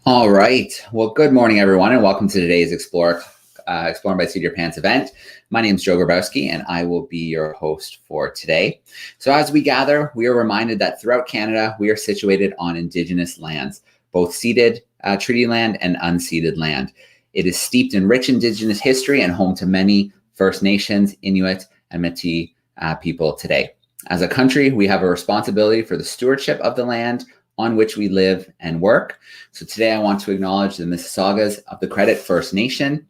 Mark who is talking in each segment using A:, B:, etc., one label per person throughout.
A: All right. Well, good morning, everyone, and welcome to today's Exploring by Seat Your Pants event. My name is Joe Grabowski, and I will be your host for today. So as we gather, we are reminded that throughout Canada, we are situated on Indigenous lands, both ceded treaty land and unceded land. It is steeped in rich Indigenous history and home to many First Nations, Inuit, and Métis people today. As a country, we have a responsibility for the stewardship of the land on which we live and work. So today I want to acknowledge the Mississaugas of the Credit First Nation,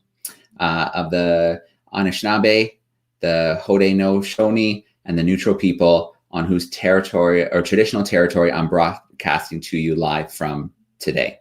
A: of the Anishnawbekwe, the Haudenosaunee, and the Neutral people on whose territory or traditional territory I'm broadcasting to you live from today.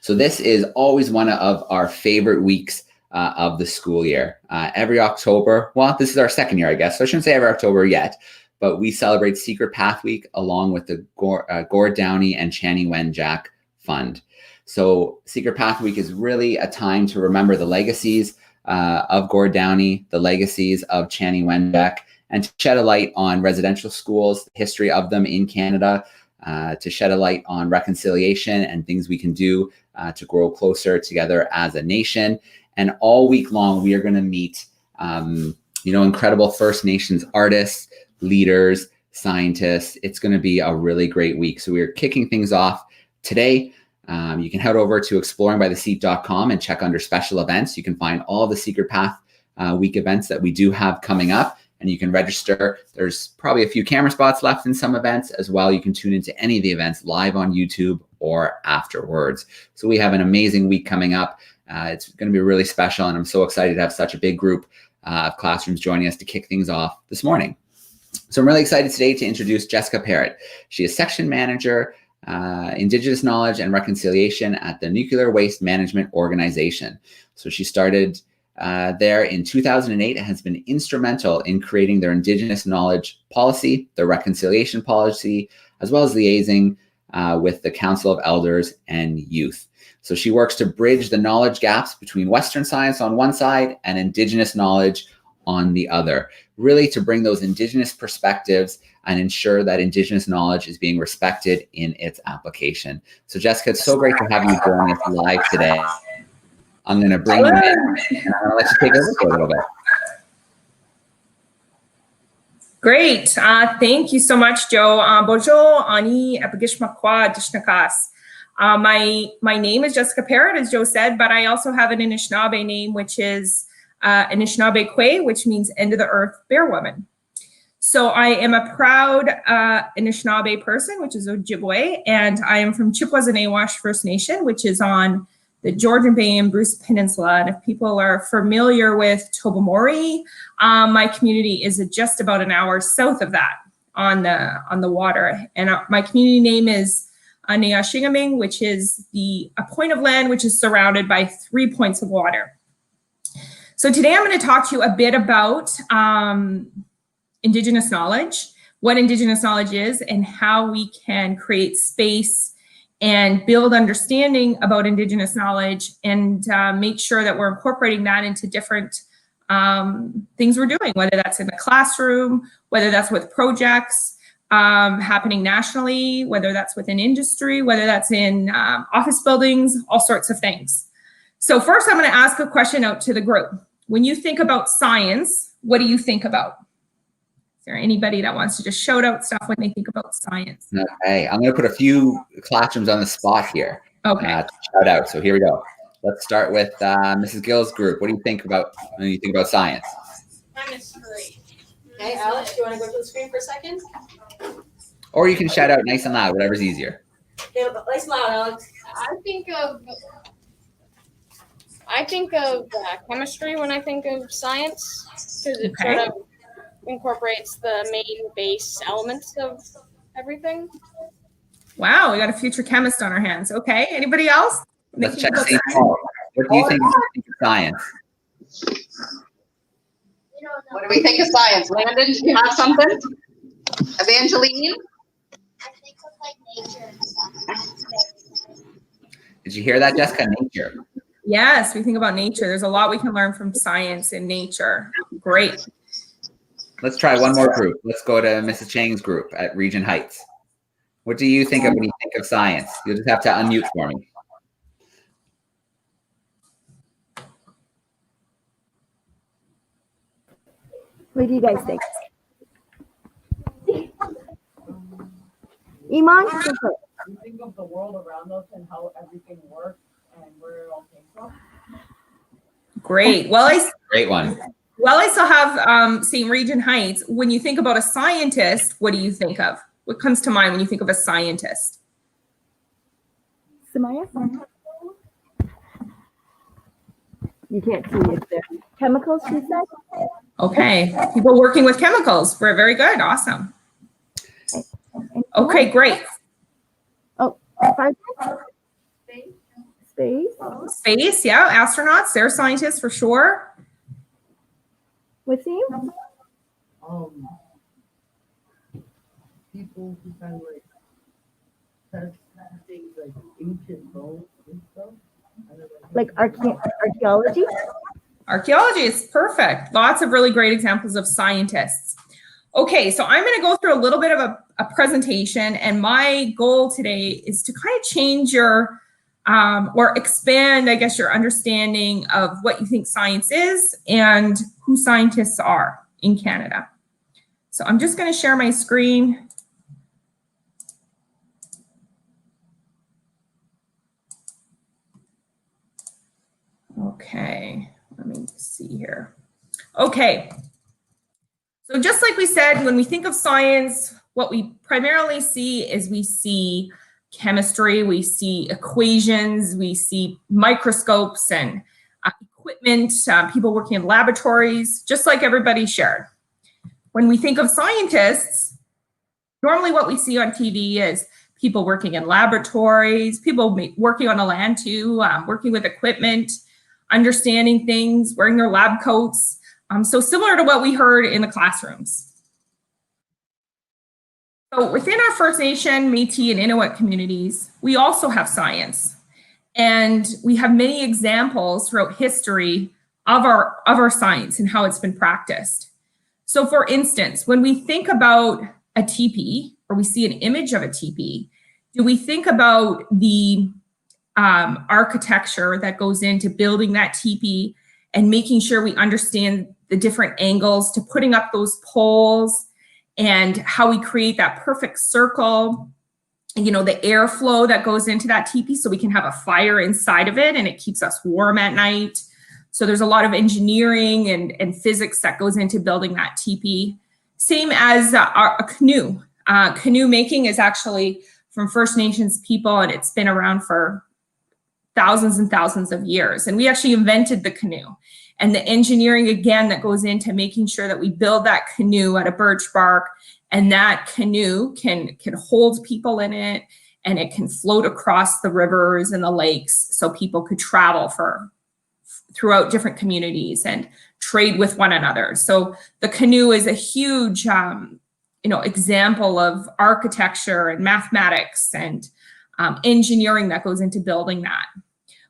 A: So this is always one of our favorite weeks of the school year. Every October, well, this is our second year, I guess, so I shouldn't say every October yet, but we celebrate Secret Path Week along with the Gord Downie and Chanie Wenjack Fund. So Secret Path Week is really a time to remember the legacies of Gord Downie, the legacies of Chanie Wenjack, and to shed a light on residential schools, the history of them in Canada, to shed a light on reconciliation and things we can do to grow closer together as a nation. And all week long, we are going to meet incredible First Nations artists, leaders, scientists. It's going to be a really great week. So we're kicking things off today. You can head over to exploringbytheseat.com and check under special events. You can find all the Secret Path Week events that we do have coming up, and you can register. There's probably a few camera spots left in some events as well. You can tune into any of the events live on YouTube or afterwards. So we have an amazing week coming up. It's going to be really special, and I'm so excited to have such a big group of classrooms joining us to kick things off this morning. So I'm really excited today to introduce Jessica Perritt. She is Section Manager, Indigenous Knowledge and Reconciliation at the Nuclear Waste Management Organization. So she started there in 2008 and has been instrumental in creating their Indigenous Knowledge policy, their reconciliation policy, as well as liaising with the Council of Elders and Youth. So she works to bridge the knowledge gaps between Western science on one side and Indigenous knowledge on the other, really to bring those Indigenous perspectives and ensure that Indigenous knowledge is being respected in its application. So Jessica, it's so great to have you join us live today. I'm going to bring you in and I'm going to let you take over for a little bit.
B: Great. Thank you so much, Joe. Bonjour, Ani, Epagishmakwa, Dishnakas. My name is Jessica Perritt, as Joe said, but I also have an Anishnawbe name, which is Anishnawbekwe, which means end of the earth bear woman. So I am a proud Anishnawbe person, which is Ojibway, and I am from Chippewas and Nawash First Nation, which is on the Georgian Bay and Bruce Peninsula. And if people are familiar with Tobermory, my community is just about an hour south of that on the water. And my community name is Anishnawbekwe, which is a point of land which is surrounded by 3 points of water. So today I'm going to talk to you a bit about Indigenous knowledge, what Indigenous knowledge is, and how we can create space and build understanding about Indigenous knowledge and make sure that we're incorporating that into different things we're doing, whether that's in the classroom, whether that's with projects happening nationally, whether that's within industry, whether that's in office buildings, all sorts of things. So first, I'm going to ask a question out to the group. When you think about science, what do you think about? Is there anybody that wants to just shout out stuff when they think about science?
A: Okay, I'm going to put a few classrooms on the spot here.
B: Okay.
A: To shout out. So here we go. Let's start with Mrs. Gill's group. What do you think about when you think about science?
C: Chemistry. Okay, Alex, do you want to go to the screen for a second?
A: Or you can shout out nice and loud, whatever's easier.
C: Okay, nice and loud, Alex.
D: I think of chemistry when I think of science, because it sort of incorporates the main base elements of everything.
B: Wow, we got a future chemist on our hands. Okay, anybody else?
A: Let's check St. Paul. What do you think of science?
E: What do we think of science? Landon, do you have something? Evangeline?
F: I think of like nature and stuff.
A: Did you hear that, Jessica? Nature.
B: Yes, we think about nature. There's a lot we can learn from science and nature. Great.
A: Let's try one more group. Let's go to Mrs. Chang's group at Regent Heights. What do you think of when you think of science? You'll just have to unmute for me.
G: What do you guys think? Iman? Go for it.
H: You think of the world around us and how everything works and where it all came from.
B: Great.
A: Great one.
B: Well, I still have St. Regent Heights. When you think about a scientist, what do you think of? What comes to mind when you think of a scientist?
G: Samaya? You can't see it there. Chemicals, she said?
B: Okay. People working with chemicals. We're very good. Awesome. Okay, great.
G: Oh, 5 Space.
B: Space, yeah. Astronauts, they're scientists for sure.
G: What's you?
H: People who kind of like test things like ancient bones and stuff.
G: Like archaeology?
B: Archaeology is perfect. Lots of really great examples of scientists. Okay, so I'm going to go through a little bit of a presentation, and my goal today is to kind of change your or expand, I guess, your understanding of what you think science is and who scientists are in Canada. So I'm just going to share my screen. Okay, let me see here. Okay. So just like we said, when we think of science, what we primarily see is we see chemistry, we see equations, we see microscopes and equipment, people working in laboratories, just like everybody shared. When we think of scientists, normally what we see on TV is people working in laboratories, people working on the land too, working with equipment, understanding things, wearing their lab coats. So similar to what we heard in the classrooms. So within our First Nation, Métis, and Inuit communities, we also have science. And we have many examples throughout history of our science and how it's been practiced. So for instance, when we think about a teepee, or we see an image of a teepee, do we think about the architecture that goes into building that teepee and making sure we understand the different angles to putting up those poles and how we create that perfect circle, you know, the airflow that goes into that teepee so we can have a fire inside of it and it keeps us warm at night. So there's a lot of engineering and physics that goes into building that teepee. Same as a canoe. Canoe making is actually from First Nations people, and it's been around for thousands and thousands of years. And we actually invented the canoe. And the engineering, again, that goes into making sure that we build that canoe out of birch bark, and that canoe can hold people in it, and it can float across the rivers and the lakes so people could travel throughout different communities and trade with one another. So the canoe is a huge example of architecture and mathematics and engineering that goes into building that.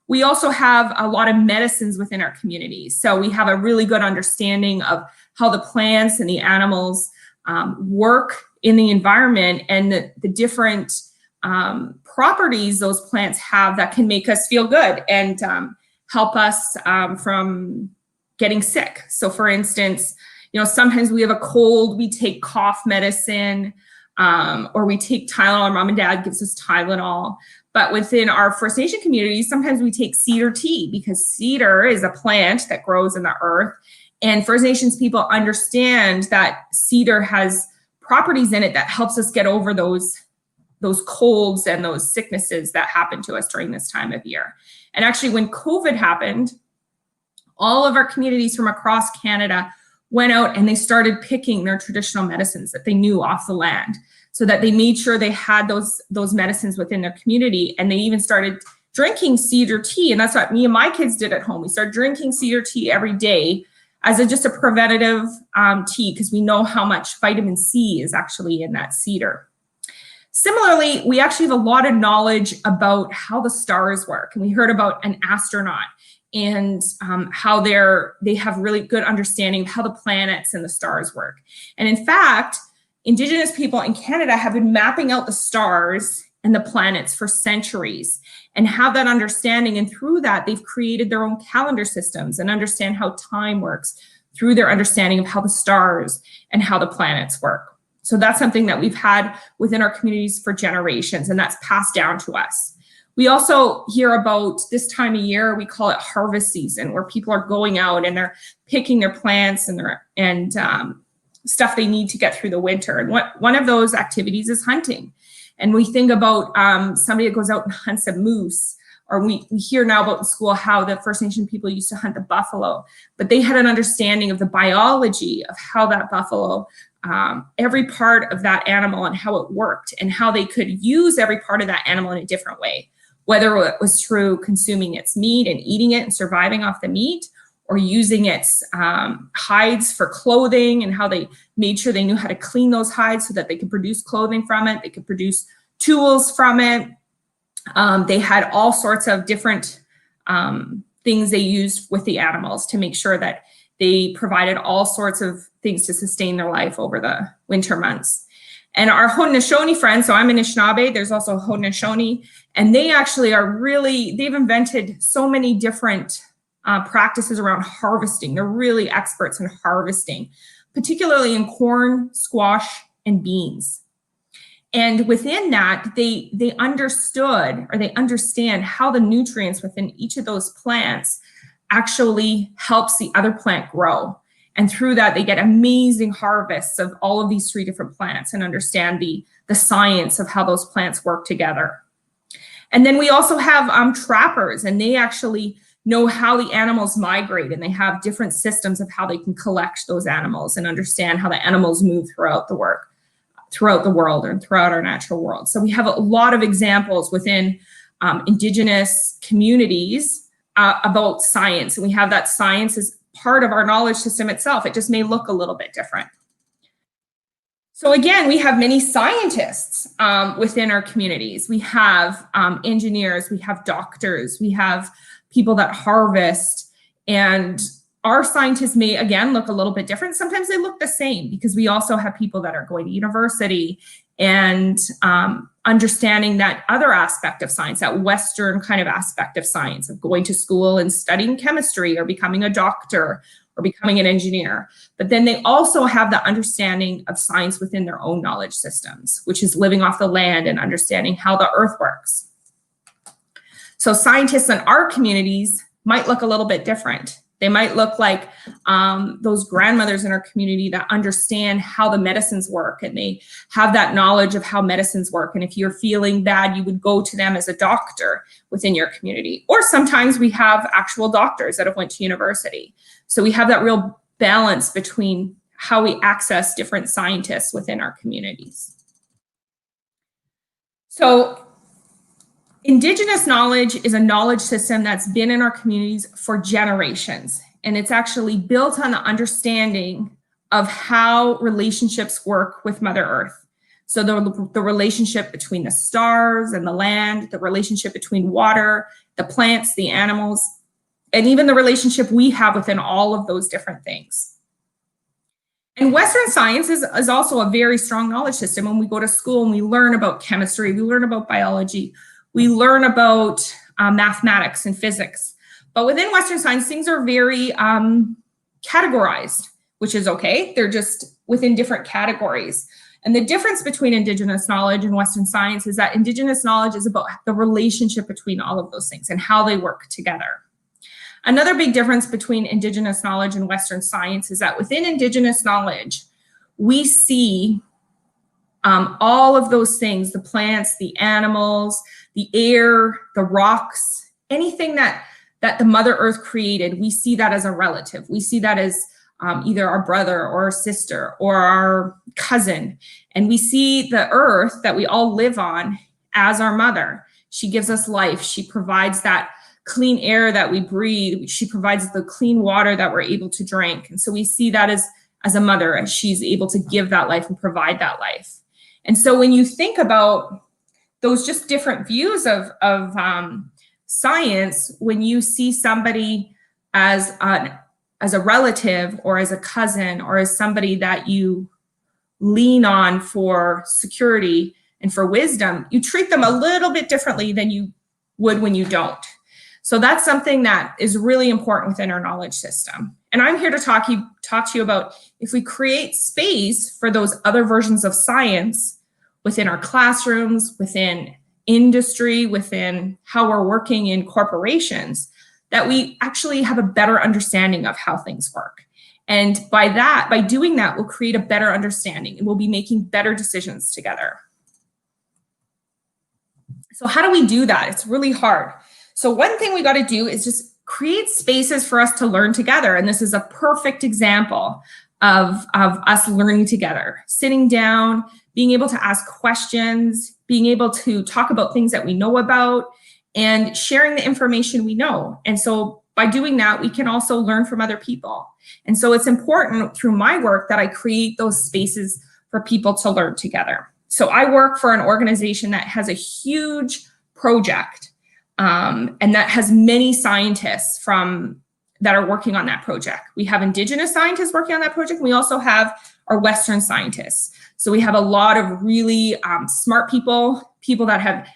B: We also have a lot of medicines within our communities. So we have a really good understanding of how the plants and the animals work in the environment and the different properties those plants have that can make us feel good and help us from getting sick. So for instance, sometimes we have a cold, we take cough medicine, or we take Tylenol. Our mom and dad gives us Tylenol. But within our First Nation communities, sometimes we take cedar tea because cedar is a plant that grows in the earth. And First Nations people understand that cedar has properties in it that helps us get over those colds and those sicknesses that happen to us during this time of year. And actually, when COVID happened, all of our communities from across Canada went out and they started picking their traditional medicines that they knew off the land, so that they made sure they had those medicines within their community. And they even started drinking cedar tea. And that's what me and my kids did at home. We started drinking cedar tea every day as just a preventative tea, because we know how much vitamin C is actually in that cedar. Similarly, we actually have a lot of knowledge about how the stars work. And we heard about an astronaut and how they have really good understanding of how the planets and the stars work. And in fact, Indigenous people in Canada have been mapping out the stars and the planets for centuries and have that understanding. And through that, they've created their own calendar systems and understand how time works through their understanding of how the stars and how the planets work. So that's something that we've had within our communities for generations, and that's passed down to us. We also hear about this time of year, we call it harvest season, where people are going out and they're picking their plants and stuff they need to get through the winter. And one of those activities is hunting. And we think about somebody that goes out and hunts a moose, or we hear now about in school how the First Nation people used to hunt the buffalo, but they had an understanding of the biology of how that buffalo, every part of that animal and how it worked, and how they could use every part of that animal in a different way, whether it was through consuming its meat and eating it and surviving off the meat, or using its hides for clothing, and how they made sure they knew how to clean those hides so that they could produce clothing from it, they could produce tools from it. They had all sorts of different things they used with the animals to make sure that they provided all sorts of things to sustain their life over the winter months. And our Haudenosaunee friends, so I'm Anishnawbe, there's also Haudenosaunee, and they actually they've invented so many different practices around harvesting. They're really experts in harvesting, particularly in corn, squash, and beans. And within that, they understood, or they understand, how the nutrients within each of those plants actually helps the other plant grow. And through that, they get amazing harvests of all of these 3 different plants, and understand the science of how those plants work together. And then we also have trappers, and they actually know how the animals migrate, and they have different systems of how they can collect those animals and understand how the animals move throughout the world and throughout our natural world. So we have a lot of examples within Indigenous communities about science, and we have that science as part of our knowledge system itself. It just may look a little bit different. So again, we have many scientists within our communities. We have engineers, we have doctors, we have people that harvest, and our scientists may, again, look a little bit different. Sometimes they look the same, because we also have people that are going to university and understanding that other aspect of science, that Western kind of aspect of science, of going to school and studying chemistry, or becoming a doctor, or becoming an engineer. But then they also have the understanding of science within their own knowledge systems, which is living off the land and understanding how the earth works. So scientists in our communities might look a little bit different. They might look like those grandmothers in our community that understand how the medicines work, and they have that knowledge of how medicines work. And if you're feeling bad, you would go to them as a doctor within your community. Or sometimes we have actual doctors that have went to university. So we have that real balance between how we access different scientists within our communities. So Indigenous knowledge is a knowledge system that's been in our communities for generations, and it's actually built on the understanding of how relationships work with Mother Earth. So the relationship between the stars and the land, the relationship between water, the plants, the animals, and even the relationship we have within all of those different things. And Western science is also a very strong knowledge system. When we go to school and we learn about chemistry, we learn about biology, we learn about mathematics and physics. But within Western science, things are very categorized, which is okay. They're just within different categories. And the difference between Indigenous knowledge and Western science is that Indigenous knowledge is about the relationship between all of those things and how they work together. Another big difference between Indigenous knowledge and Western science is that within Indigenous knowledge, we see all of those things, the plants, the animals, the air, the rocks, anything that the Mother Earth created, we see that as a relative. We see that as either our brother or our sister or our cousin. And we see the earth that we all live on as our mother. She gives us life. She provides that clean air that we breathe. She provides the clean water that we're able to drink. And so we see that as a mother, and she's able to give that life and provide that life. And so when you think about those just different views of science, when you see somebody as a relative or as a cousin or as somebody that you lean on for security and for wisdom, you treat them a little bit differently than you would when you don't. So that's something that is really important within our knowledge system. And I'm here to talk to you about if we create space for those other versions of science within our classrooms, within industry, within how we're working in corporations, that we actually have a better understanding of how things work. And by doing that, we'll create a better understanding and we'll be making better decisions together. So how do we do that? It's really hard. So one thing we got to do is just create spaces for us to learn together. And this is a perfect example of us learning together, sitting down, being able to ask questions, being able to talk about things that we know about, and sharing the information we know. And so by doing that, we can also learn from other people. And so it's important through my work that I create those spaces for people to learn together. So I work for an organization that has a huge project and that has many scientists that are working on that project. We have Indigenous scientists working on that project. We also have our Western scientists. So we have a lot of really smart people that have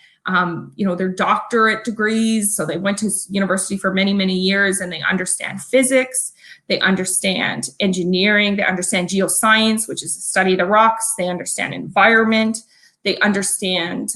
B: their doctorate degrees. So they went to university for many, many years and they understand physics, they understand engineering, they understand geoscience, which is the study of the rocks, they understand environment, they understand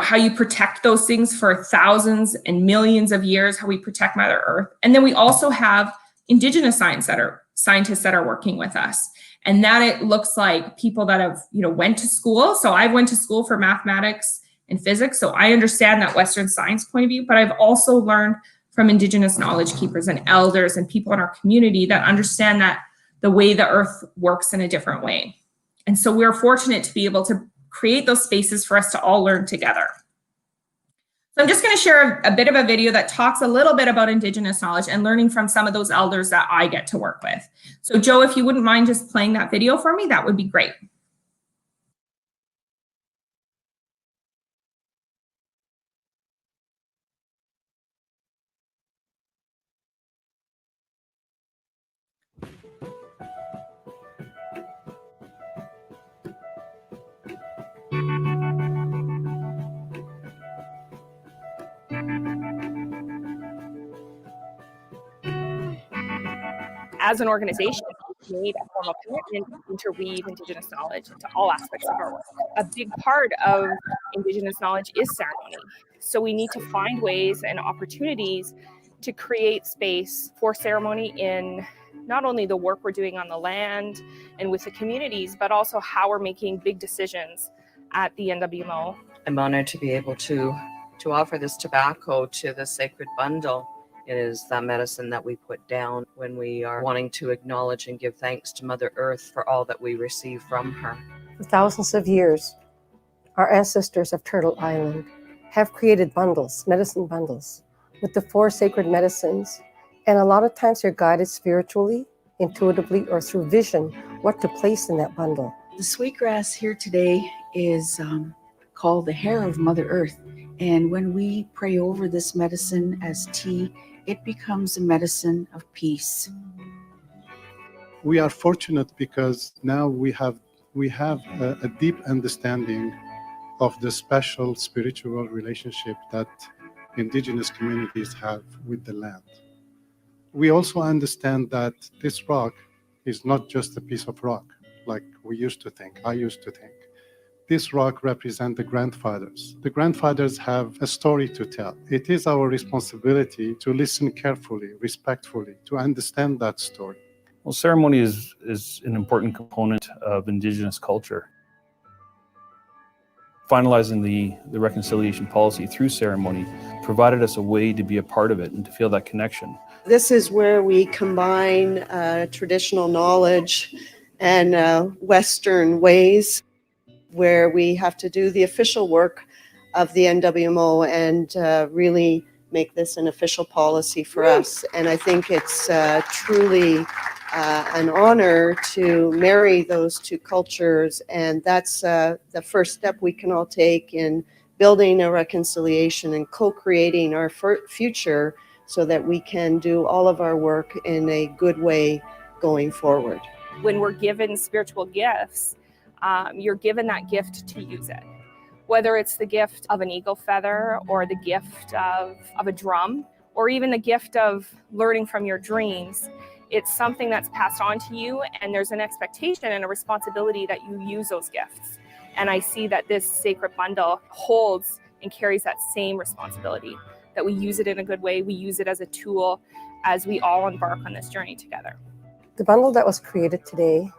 B: how you protect those things for thousands and millions of years, how we protect Mother Earth. And then we also have Indigenous scientists that are working with us. And that it looks like people that have, went to school. So I went to school for mathematics and physics. So I understand that Western science point of view, but I've also learned from Indigenous knowledge keepers and elders and people in our community that understand that the way the earth works in a different way. And so we're fortunate to be able to create those spaces for us to all learn together. So I'm just going to share a bit of a video that talks a little bit about Indigenous knowledge and learning from some of those elders that I get to work with. So Joe, if you wouldn't mind just playing that video for me, that would be great.
I: As an organization, we made a formal commitment to interweave Indigenous knowledge into all aspects of our work. A big part of Indigenous knowledge is ceremony. So we need to find ways and opportunities to create space for ceremony in not only the work we're doing on the land and with the communities, but also how we're making big decisions at the NWMO.
J: I'm honored to be able to offer this tobacco to the sacred bundle. It is that medicine that we put down when we are wanting to acknowledge and give thanks to Mother Earth for all that we receive from her.
K: For thousands of years, our ancestors of Turtle Island have created bundles, medicine bundles, with the 4 sacred medicines. And a lot of times they're guided spiritually, intuitively, or through vision, what to place in that bundle.
L: The sweetgrass here today is called the hair of Mother Earth. And when we pray over this medicine as tea, it becomes a medicine of peace.
M: We are fortunate because now we have a deep understanding of the special spiritual relationship that Indigenous communities have with the land. We also understand that this rock is not just a piece of rock, like we used to think, I used to think. This rock represents the grandfathers. The grandfathers have a story to tell. It is our responsibility to listen carefully, respectfully, to understand that story.
N: Well, ceremony is an important component of Indigenous culture. Finalizing the reconciliation policy through ceremony provided us a way to be a part of it and to feel that connection.
O: This is where we combine traditional knowledge and Western ways, where we have to do the official work of the NWMO and really make this an official policy for us. And I think it's truly an honor to marry those two cultures. And that's the first step we can all take in building a reconciliation and co-creating our future so that we can do all of our work in a good way going forward.
I: When we're given spiritual gifts, you're given that gift to use it. Whether it's the gift of an eagle feather or the gift of a drum or even the gift of learning from your dreams. It's something that's passed on to you, and there's an expectation and a responsibility that you use those gifts. And I see that this sacred bundle holds and carries that same responsibility, that we use it in a good way, we use it as a tool as we all embark on this journey together.
K: The bundle that was created today,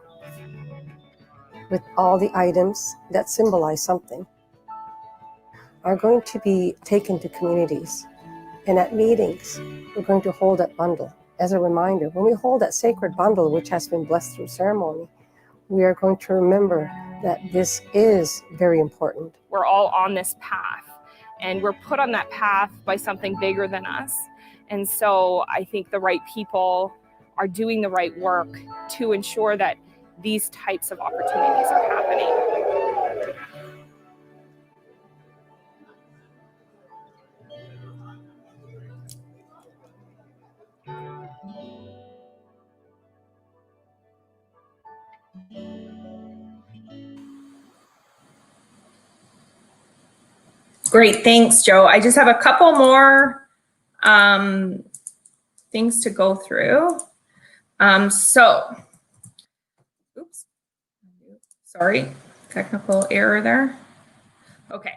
K: with all the items that symbolize something, are going to be taken to communities. And at meetings, we're going to hold that bundle as a reminder. When we hold that sacred bundle, which has been blessed through ceremony, we are going to remember that this is very important.
I: We're all on this path, and we're put on that path by something bigger than us. And so I think the right people are doing the right work to ensure that these types of opportunities are happening.
B: Great, thanks, Joe. I just have a couple more things to go through. Oops, sorry, technical error there. Okay,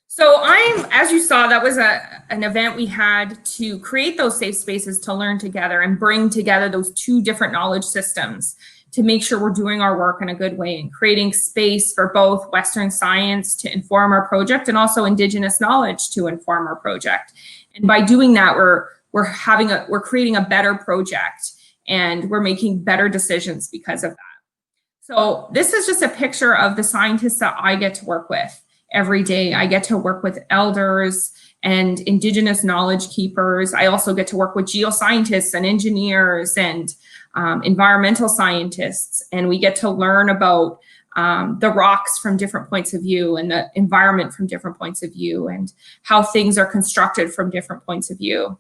B: so as you saw, that was an event we had to create those safe spaces to learn together and bring together those two different knowledge systems to make sure we're doing our work in a good way and creating space for both Western science to inform our project and also Indigenous knowledge to inform our project. And by doing that, we're creating a better project, and we're making better decisions because of that. So this is just a picture of the scientists that I get to work with every day. I get to work with elders and Indigenous knowledge keepers. I also get to work with geoscientists and engineers and environmental scientists, and we get to learn about the rocks from different points of view and the environment from different points of view and how things are constructed from different points of view.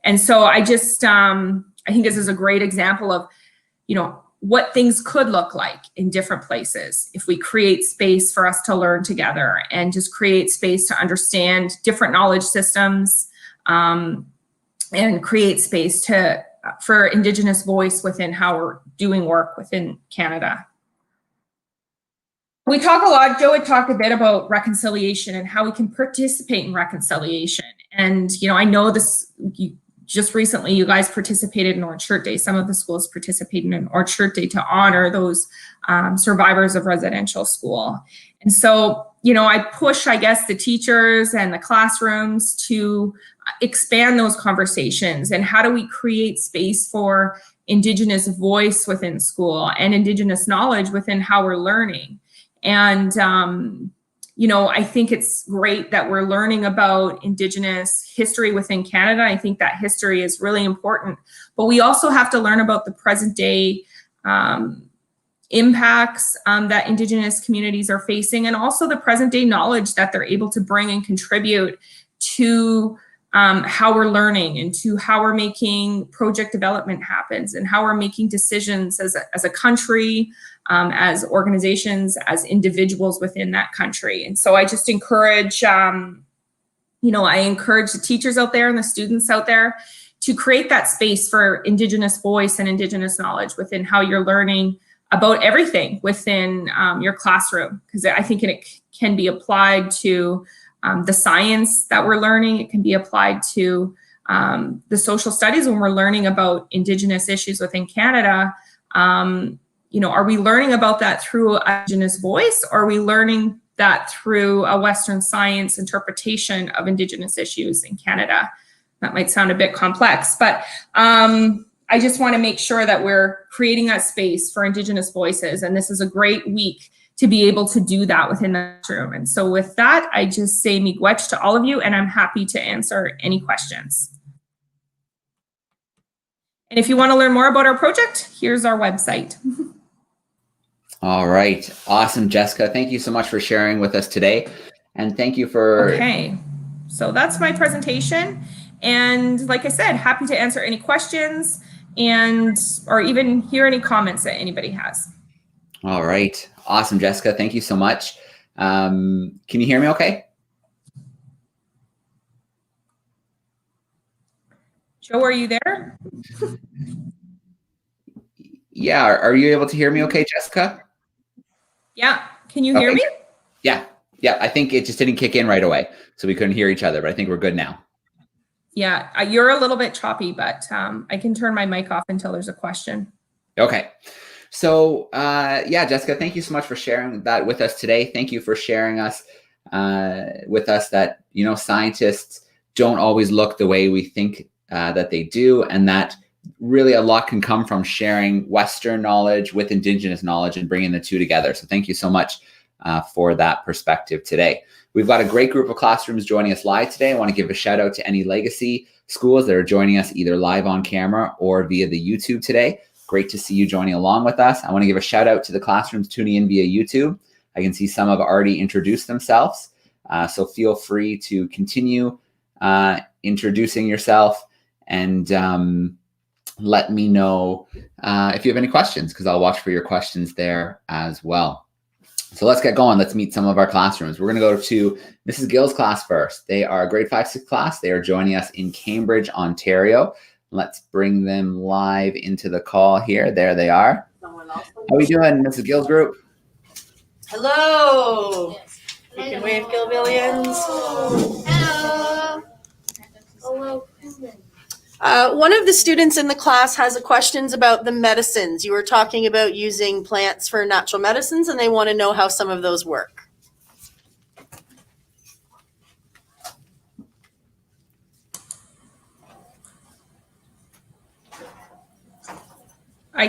B: And so I just, I think this is a great example of, what things could look like in different places if we create space for us to learn together and just create space to understand different knowledge systems and create space for Indigenous voice within how we're doing work within Canada. We talk a lot, Joe had talked a bit about reconciliation and how we can participate in reconciliation. And, I know this, just recently you guys participated in Orange Shirt Day. Some of the schools participated in Orange Shirt Day to honor those survivors of residential school. And so, I push, I guess, the teachers and the classrooms to expand those conversations. And how do we create space for Indigenous voice within school and Indigenous knowledge within how we're learning? And, I think it's great that we're learning about Indigenous history within Canada. I think that history is really important, but we also have to learn about the present day impacts that Indigenous communities are facing, and also the present day knowledge that they're able to bring and contribute to how we're learning and to how we're making project development happens and how we're making decisions as a country, as organizations, as individuals within that country. And so I just encourage, I encourage the teachers out there and the students out there to create that space for Indigenous voice and Indigenous knowledge within how you're learning about everything within your classroom, because I think it can be applied to the science that we're learning. It can be applied to the social studies when we're learning about Indigenous issues within Canada. Are we learning about that through Indigenous voice, or are we learning that through a Western science interpretation of Indigenous issues in Canada? That might sound a bit complex, but I just want to make sure that we're creating that space for Indigenous voices. And this is a great week to be able to do that within the room. And so with that, I just say miigwech to all of you, and I'm happy to answer any questions. And if you want to learn more about our project, here's our website.
A: All right. Awesome, Jessica. Thank you so much for sharing with us today. And thank you for...
B: Okay. So that's my presentation. And like I said, happy to answer any questions or even hear any comments that anybody has.
A: All right. Awesome, Jessica. Thank you so much. Can you hear me okay?
B: Joe, are you there?
A: Yeah, are you able to hear me okay, Jessica?
B: Yeah, can you hear me?
A: Yeah, I think it just didn't kick in right away, so we couldn't hear each other, but I think we're good now.
B: Yeah, you're a little bit choppy, but I can turn my mic off until there's a question.
A: Okay. So, yeah, Jessica, thank you so much for sharing that with us today. Thank you for sharing with us that, you know, scientists don't always look the way we think that they do, and that really a lot can come from sharing Western knowledge with Indigenous knowledge and bringing the two together. So thank you so much for that perspective today. We've got a great group of classrooms joining us live today. I want to give a shout out to any legacy schools that are joining us either live on camera or via the YouTube today. Great to see you joining along with us. I want to give a shout out to the classrooms tuning in via YouTube. I can see some have already introduced themselves. So feel free to continue introducing yourself and let me know if you have any questions, because I'll watch for your questions there as well. So let's get going. Let's meet some of our classrooms. We're going to go to Mrs. Gill's class first. They are a grade 5-6 class. They are joining us in Cambridge, Ontario. Let's bring them live into the call here. There they are. How are we doing, Mrs. Gill's group?
C: Hello. You can wave, Gilvillians. Hello. Hello. One of the students in the class has questions about the medicines. You were talking about using plants for natural medicines, and they want to know how some of those work.
B: I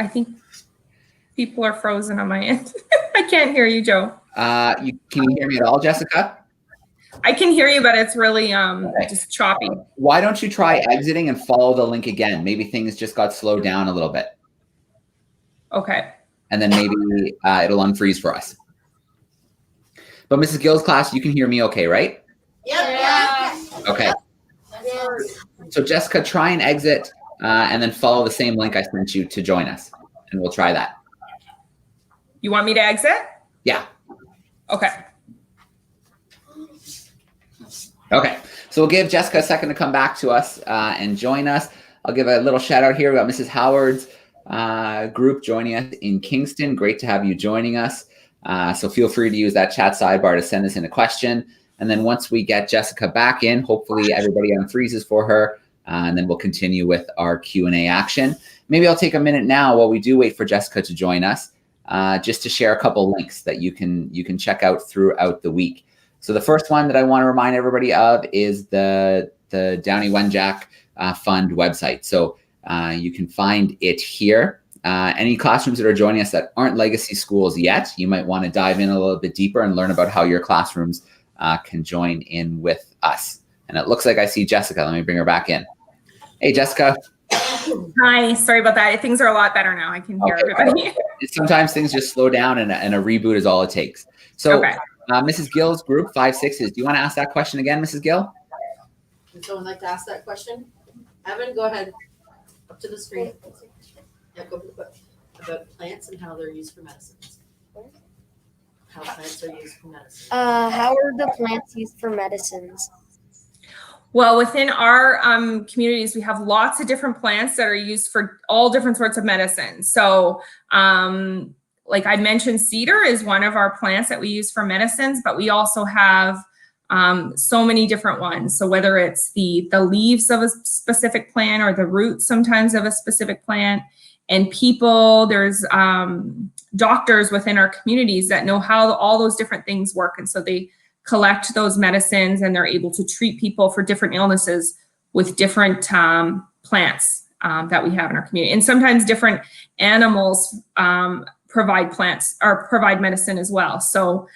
B: think people are frozen on my end. I can't hear you, Joe.
A: Can you hear me at all, Jessica?
B: I can hear you, but it's really just choppy.
A: Why don't you try exiting and follow the link again? Maybe things just got slowed down a little bit.
B: Okay.
A: And then maybe it'll unfreeze for us. But Mrs. Gill's class, you can hear me okay, right?
C: Yeah.
A: Okay. So Jessica, try and exit and then follow the same link I sent you to join us. And we'll try that.
B: You want me to exit?
A: Yeah.
B: Okay.
A: Okay, so we'll give Jessica a second to come back to us and join us. I'll give a little shout out here. We've got Mrs. Howard's group joining us in Kingston. Great to have you joining us. So feel free to use that chat sidebar to send us in a question. And then once we get Jessica back in, hopefully everybody unfreezes for her. And then we'll continue with our Q&A action. Maybe I'll take a minute now while we do wait for Jessica to join us, just to share a couple links that you can check out throughout the week. So the first one that I want to remind everybody of is the Downey Wenjack Fund website. So you can find it here. Any classrooms that are joining us that aren't legacy schools yet, you might want to dive in a little bit deeper and learn about how your classrooms can join in with us. And it looks like I see Jessica. Let me bring her back in. Hey, Jessica.
B: Hi, sorry about that. Things are a lot better now. I can hear everybody.
A: Sometimes things just slow down and a reboot is all it takes. So
B: okay.
A: Mrs. Gill's group, 5-6s. Do you want to ask that question again, Mrs. Gill?
C: Would someone like to ask that question? Evan, go ahead. Up to the screen. Yeah, go for the question. About plants and how they're used for medicines. How plants are used for medicine.
F: How are the plants used for medicines?
B: Well, within our communities, we have lots of different plants that are used for all different sorts of medicines. So, like I mentioned, cedar is one of our plants that we use for medicines, but we also have so many different ones. So whether it's the leaves of a specific plant or the roots sometimes of a specific plant, and people, there's doctors within our communities that know how all those different things work. And so they collect those medicines and they're able to treat people for different illnesses with different plants that we have in our community. And sometimes different animals provide plants or provide medicine as well. So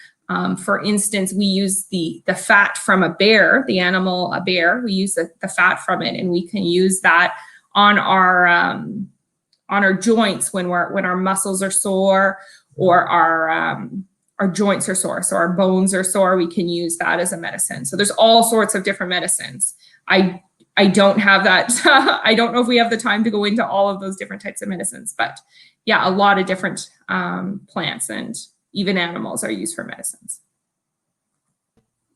B: for instance, we use the fat from a bear, the animal, a bear, we use the fat from it, and we can use that on our joints when our muscles are sore or our joints are sore. So our bones are sore, we can use that as a medicine. So there's all sorts of different medicines. I don't have that. I don't know if we have the time to go into all of those different types of medicines, but yeah, a lot of different plants and even animals are used for medicines.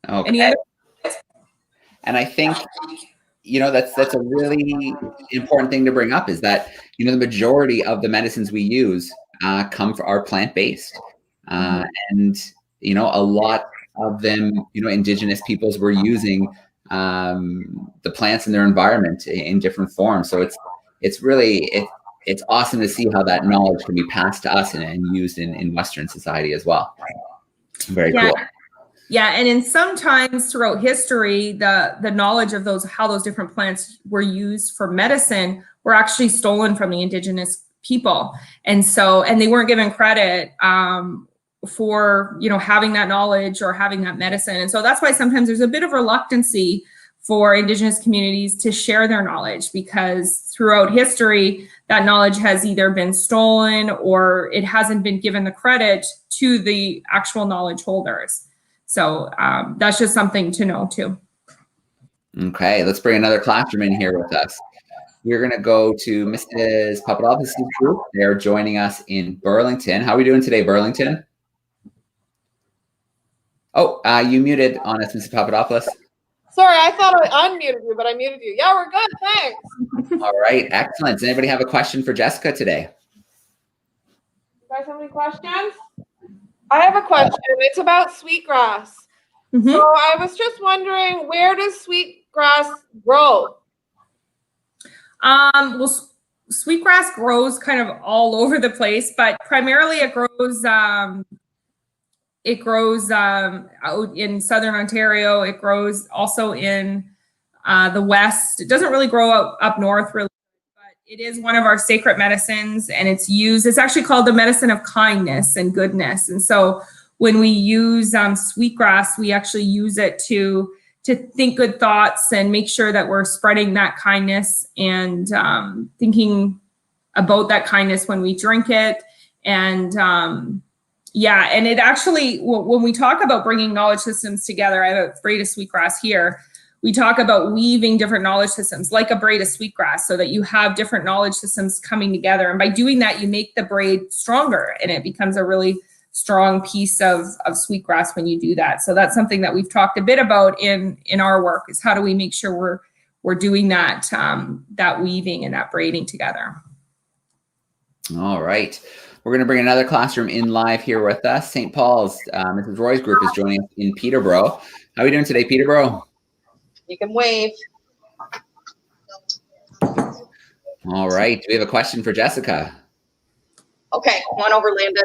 A: Okay.
B: Any other?
A: And I think that's a really important thing to bring up, is that, the majority of the medicines we use are plant-based. And, a lot of them, Indigenous peoples were using the plants in their environment in different forms. So it's really, it's awesome to see how that knowledge can be passed to us and used in Western society as well. Very cool.
B: Yeah, and in sometimes throughout history, the knowledge of how those different plants were used for medicine were actually stolen from the Indigenous people, and they weren't given credit for having that knowledge or having that medicine, and so that's why sometimes there's a bit of reluctancy for Indigenous communities to share their knowledge, because throughout history that knowledge has either been stolen or it hasn't been given the credit to the actual knowledge holders. So that's just something to know too.
A: Okay, let's bring another classroom in here with us. We're going to go to Mrs. Papadopoulos' group. They're joining us in Burlington. How are we doing today, Burlington? Oh, you muted on us, Mrs. Papadopoulos.
P: Sorry, I thought I unmuted you, but I muted you. Yeah, we're good, thanks.
A: All right, excellent. Does anybody have a question for Jessica today?
P: You guys have any questions? I have a question. It's about sweetgrass. So I was just wondering, where does sweetgrass grow?
B: Well, sweetgrass grows kind of all over the place, but primarily it grows out in southern Ontario. It grows also in the west. It doesn't really grow up north really, but it is one of our sacred medicines, and it's actually called the medicine of kindness and goodness. And so when we use sweetgrass, we actually use it to think good thoughts and make sure that we're spreading that kindness and thinking about that kindness when we drink it. And and it actually, when we talk about bringing knowledge systems together, I have a braid of sweetgrass here. We talk about weaving different knowledge systems like a braid of sweetgrass so that you have different knowledge systems coming together. And by doing that, you make the braid stronger and it becomes a really strong piece of sweetgrass when you do that. So that's something that we've talked a bit about in our work, is how do we make sure we're doing that that weaving and that braiding together.
A: All right. We're going to bring another classroom in live here with us. St. Paul's, Mrs. Roy's group is joining us in Peterborough. How are we doing today, Peterborough?
E: You can wave.
A: All right. Do we have a question for Jessica?
E: Okay, come on over, Landon.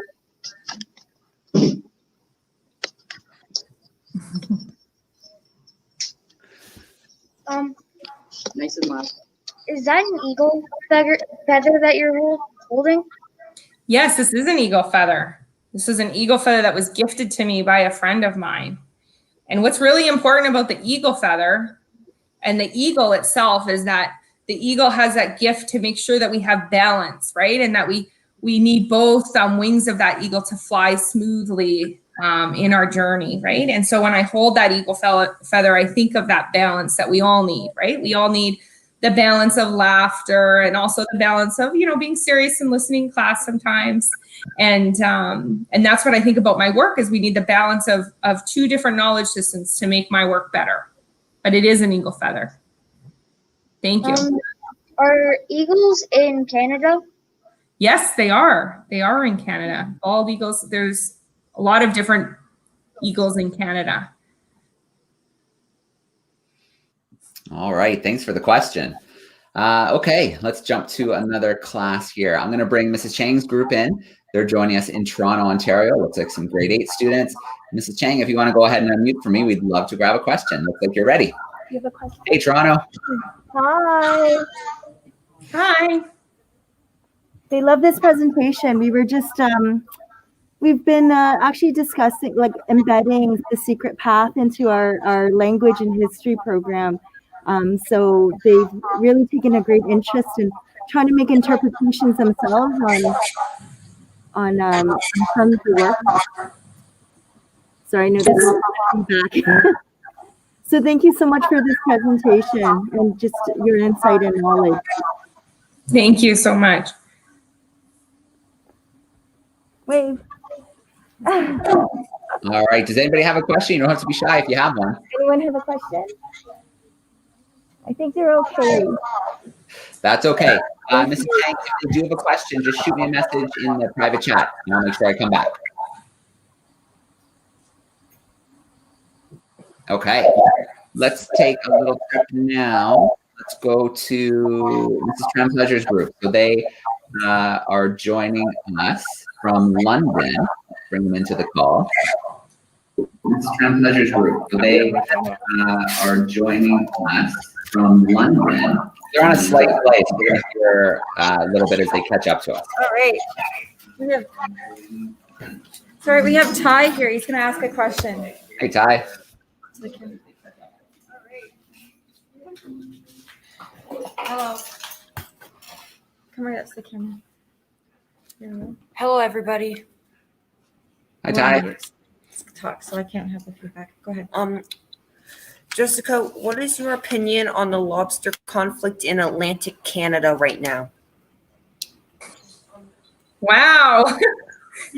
E: Nice and loud.
F: Is that an eagle feather that you're holding?
B: Yes, this is an eagle feather. This is an eagle feather that was gifted to me by a friend of mine. And what's really important about the eagle feather and the eagle itself is that the eagle has that gift to make sure that we have balance, right? And that we need both wings of that eagle to fly smoothly in our journey, right? And so when I hold that eagle feather, I think of that balance that we all need, right? We all need the balance of laughter and also the balance of, being serious and listening in class sometimes. And that's what I think about my work, is we need the balance of two different knowledge systems to make my work better. But it is an eagle feather. Thank you.
F: Are eagles in Canada?
B: Yes, they are. They are in Canada. Bald eagles, there's a lot of different eagles in Canada.
A: All right, thanks for the question. Okay, let's jump to another class here. I'm going to bring Mrs. Chang's group in. They're joining us in Toronto, Ontario. Looks like some grade 8 students. Mrs. Chang, if you want to go ahead and unmute for me, we'd love to grab a question. Looks like you're ready.
G: You have a question?
A: Hey, Toronto.
G: Hi.
B: Hi.
G: They love this presentation. We were just, we've been actually discussing, like, embedding the secret path into our language and history program. So they've really taken a great interest in trying to make interpretations themselves on some of the work. Sorry, I know this is feedback. So thank you so much for this presentation and just your insight and knowledge.
B: Thank you so much.
G: Wave.
A: All right. Does anybody have a question? You don't have to be shy if you have one.
G: Anyone have a question? I think they're okay.
A: That's okay. Mrs. Chang, if you do have a question, just shoot me a message in the private chat, and I'll make sure I come back. Okay, let's take a little trip now. Let's go to Mrs. Trampleasure's group. So they are joining us from London. Let's bring them into the call. Mrs. Trampleasure's group. So they are joining us from London. They're on a slight delay, so we're going to hear a little bit as they catch up to us.
Q: All right. We have Ty here. He's going to ask a question.
A: Hey, Ty.
Q: Hello. Come right up to the camera. Hello, everybody.
A: Hi, Ty.
Q: Talk, so I can't have the feedback. Go ahead. Jessica, what is your opinion on the lobster conflict in Atlantic Canada right now?
B: Wow,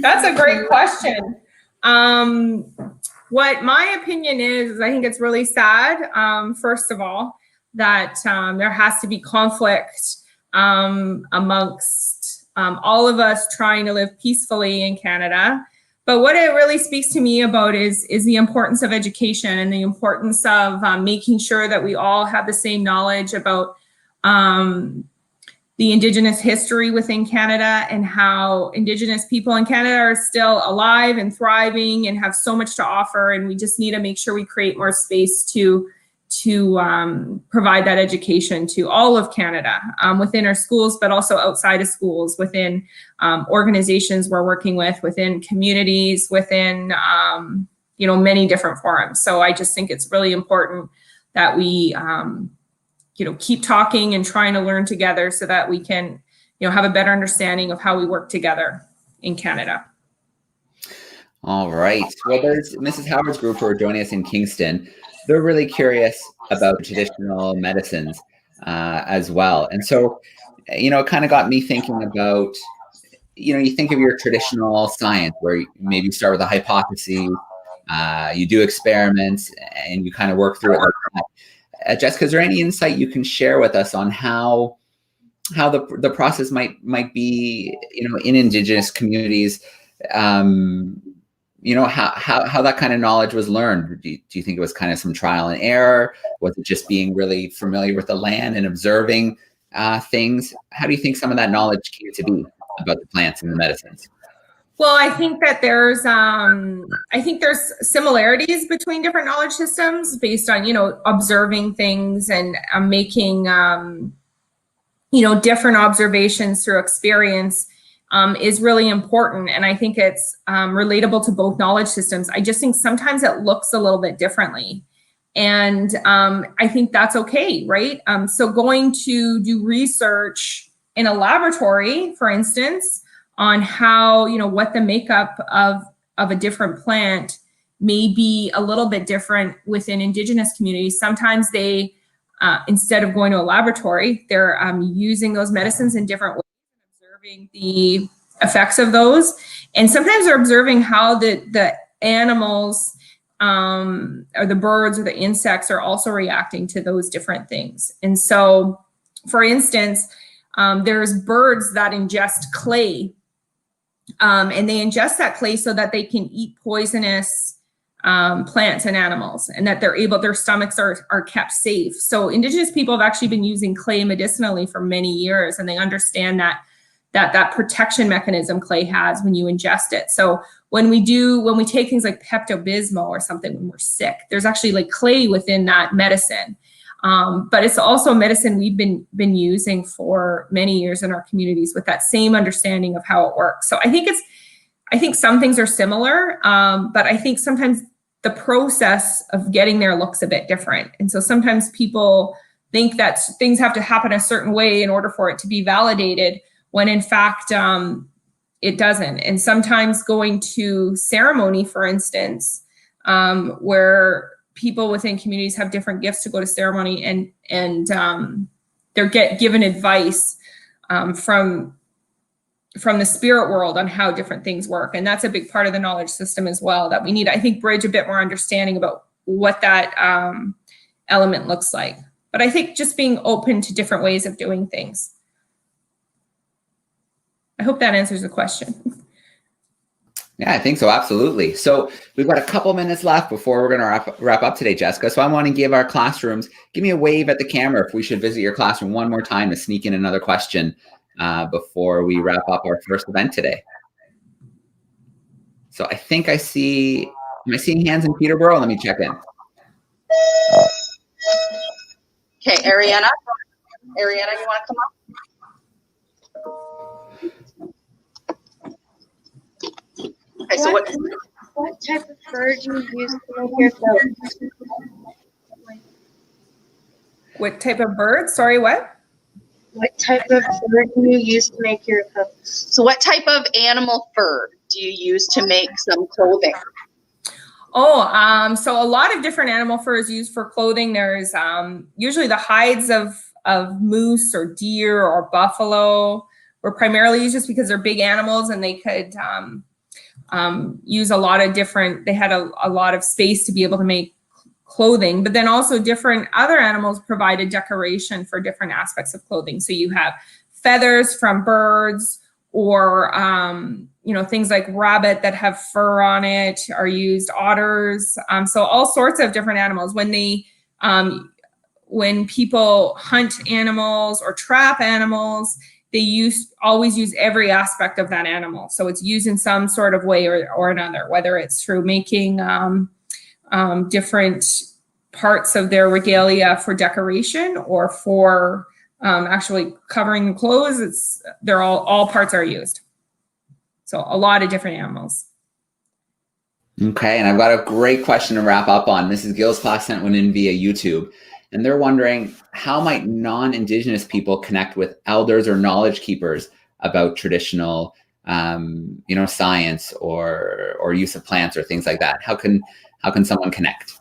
B: that's a great question. What my opinion is I think it's really sad, first of all, that there has to be conflict amongst all of us trying to live peacefully in Canada. But what it really speaks to me about is the importance of education and the importance of making sure that we all have the same knowledge about the Indigenous history within Canada and how Indigenous people in Canada are still alive and thriving and have so much to offer. And we just need to make sure we create more space to provide that education to all of Canada within our schools, but also outside of schools, within organizations we're working with, within communities, within many different forums. So I just think it's really important that we keep talking and trying to learn together so that we can have a better understanding of how we work together in Canada.
A: All right. Well, there's Mrs. Howard's group who are joining us in Kingston. They're really curious about traditional medicines as well. And so, it kind of got me thinking about, you think of your traditional science where you maybe start with a hypothesis, you do experiments, and you kind of work through it like that. Jessica, is there any insight you can share with us on how the process might be, in Indigenous communities? How that kind of knowledge was learned? Do you think it was kind of some trial and error? Was it just being really familiar with the land and observing things? How do you think some of that knowledge came to be about the plants and the medicines?
B: Well, I think that there's similarities between different knowledge systems based on, observing things and making, different observations through experience. Is really important. And I think it's relatable to both knowledge systems. I just think sometimes it looks a little bit differently. And I think that's okay, right? So going to do research in a laboratory, for instance, on how, what the makeup of a different plant may be a little bit different within Indigenous communities. Sometimes they, instead of going to a laboratory, they're using those medicines in different ways. The effects of those, and sometimes they're observing how the animals or the birds or the insects are also reacting to those different things. And so, for instance, there's birds that ingest clay, and they ingest that clay so that they can eat poisonous plants and animals, and that their stomachs are kept safe. So Indigenous people have actually been using clay medicinally for many years, and they understand that protection mechanism clay has when you ingest it. So when we take things like Pepto-Bismol or something when we're sick, there's actually like clay within that medicine. But it's also medicine we've been using for many years in our communities with that same understanding of how it works. So I think some things are similar, but I think sometimes the process of getting there looks a bit different. And so sometimes people think that things have to happen a certain way in order for it to be validated, when in fact, it doesn't. And sometimes going to ceremony, for instance, where people within communities have different gifts to go to ceremony, and they're given advice from the spirit world on how different things work. And that's a big part of the knowledge system as well, that we need, I think, bridge a bit more understanding about what that element looks like. But I think just being open to different ways of doing things. I hope that answers the question.
A: Yeah, I think so. Absolutely. So we've got a couple minutes left before we're going to wrap up today, Jessica. So I want to give our classrooms, give me a wave at the camera if we should visit your classroom one more time to sneak in another question before we wrap up our first event today. So I think I see, am I seeing hands in Peterborough? Let me check in.
E: Okay, Ariana, you want to come up? Okay, so what
F: type of fur do you use to make your coat?
B: What type of bird? Sorry, what?
F: What type of fur do you use to make your coat?
E: So what type of animal fur do you use to make some clothing?
B: Oh, so a lot of different animal fur is used for clothing. There's usually the hides of moose or deer or buffalo were primarily used just because they're big animals and they could use a lot of different, they had a lot of space to be able to make clothing, but then also different other animals provided decoration for different aspects of clothing. So you have feathers from birds or, you know, things like rabbit that have fur on it are used, otters. So all sorts of different animals. When people hunt animals or trap animals, they always use every aspect of that animal. So it's used in some sort of way or another, whether it's through making different parts of their regalia for decoration or for actually covering the clothes. They're all parts are used. So a lot of different animals.
A: Okay, and I've got a great question to wrap up on. Mrs. Gill's class sent one in via YouTube. And they're wondering, how might non-Indigenous people connect with elders or knowledge keepers about traditional, you know, science or use of plants or things like that? How can someone connect?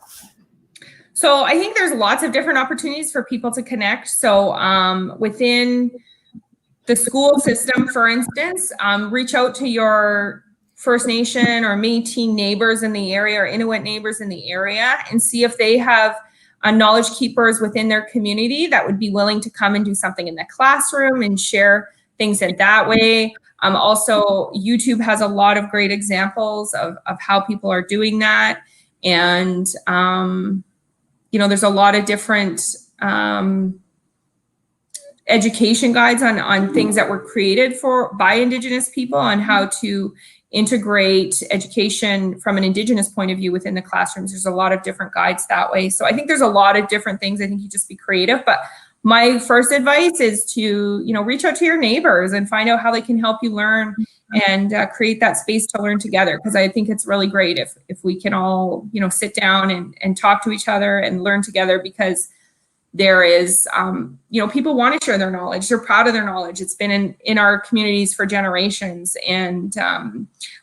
B: So I think there's lots of different opportunities for people to connect. So within the school system, for instance, reach out to your First Nation or Métis neighbors in the area or Inuit neighbors in the area and see if they have knowledge keepers within their community that would be willing to come and do something in the classroom and share things in that way. Also, YouTube has a lot of great examples of how people are doing that. And, you know, there's a lot of different education guides on things that were created by Indigenous people on how to integrate education from an Indigenous point of view within the classrooms. There's a lot of different guides that way. So I think there's a lot of different things. I think you just be creative. But my first advice is to, you know, reach out to your neighbors and find out how they can help you learn and create that space to learn together. Because I think it's really great if we can all, you know, sit down and talk to each other and learn together, because there is, you know, people want to share their knowledge. They're proud of their knowledge. It's been in our communities for generations. And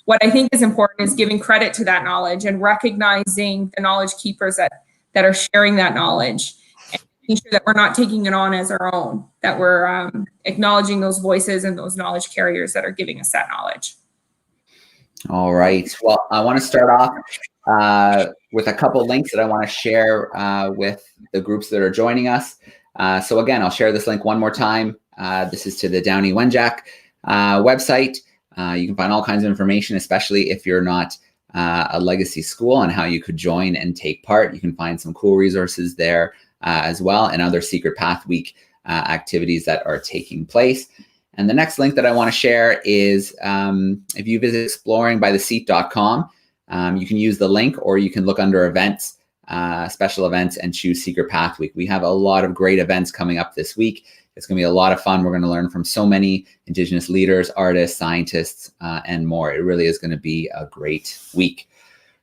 B: what I think is important is giving credit to that knowledge and recognizing the knowledge keepers that are sharing that knowledge and making sure that we're not taking it on as our own, that we're acknowledging those voices and those knowledge carriers that are giving us that knowledge.
A: All right. Well, I want to start off with a couple links that I want to share with the groups that are joining us. So again, I'll share this link one more time. This is to the Downey Wenjack website. You can find all kinds of information, especially if you're not a legacy school, on how you could join and take part. You can find some cool resources there as well, and other Secret Path Week activities that are taking place. And the next link that I want to share is if you visit exploringbytheseat.com, you can use the link, or you can look under events, special events, and choose Secret Path Week. We have a lot of great events coming up this week. It's going to be a lot of fun. We're going to learn from so many Indigenous leaders, artists, scientists, and more. It really is going to be a great week.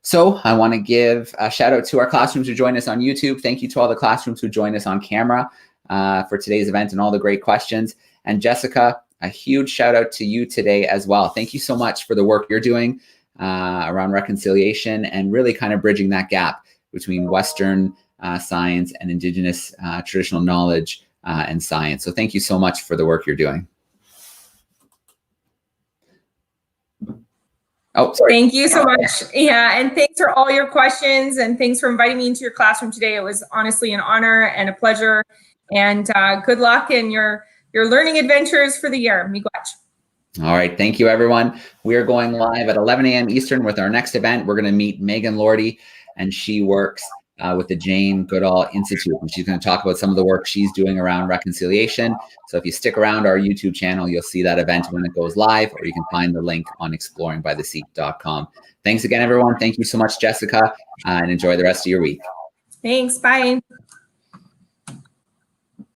A: So I want to give a shout out to our classrooms who joined us on YouTube. Thank you to all the classrooms who joined us on camera for today's event and all the great questions. And Jessica, a huge shout out to you today as well. Thank you so much for the work you're doing around reconciliation and really kind of bridging that gap between Western science and Indigenous traditional knowledge and science. So thank you so much for the work you're doing. Oh, sorry.
B: Thank you so much. Yeah, and thanks for all your questions, and thanks for inviting me into your classroom today. It was honestly an honor and a pleasure. And good luck in your learning adventures for the year. Miigwech.
A: All right. Thank you, everyone. We are going live at 11 a.m. Eastern with our next event. We're going to meet Megan Lordy, and she works with the Jane Goodall Institute, and she's going to talk about some of the work she's doing around reconciliation. So if you stick around our YouTube channel, you'll see that event when it goes live, or you can find the link on exploringbytheseek.com. Thanks again, everyone. Thank you so much, Jessica, and enjoy the rest of your week.
B: Thanks. Bye.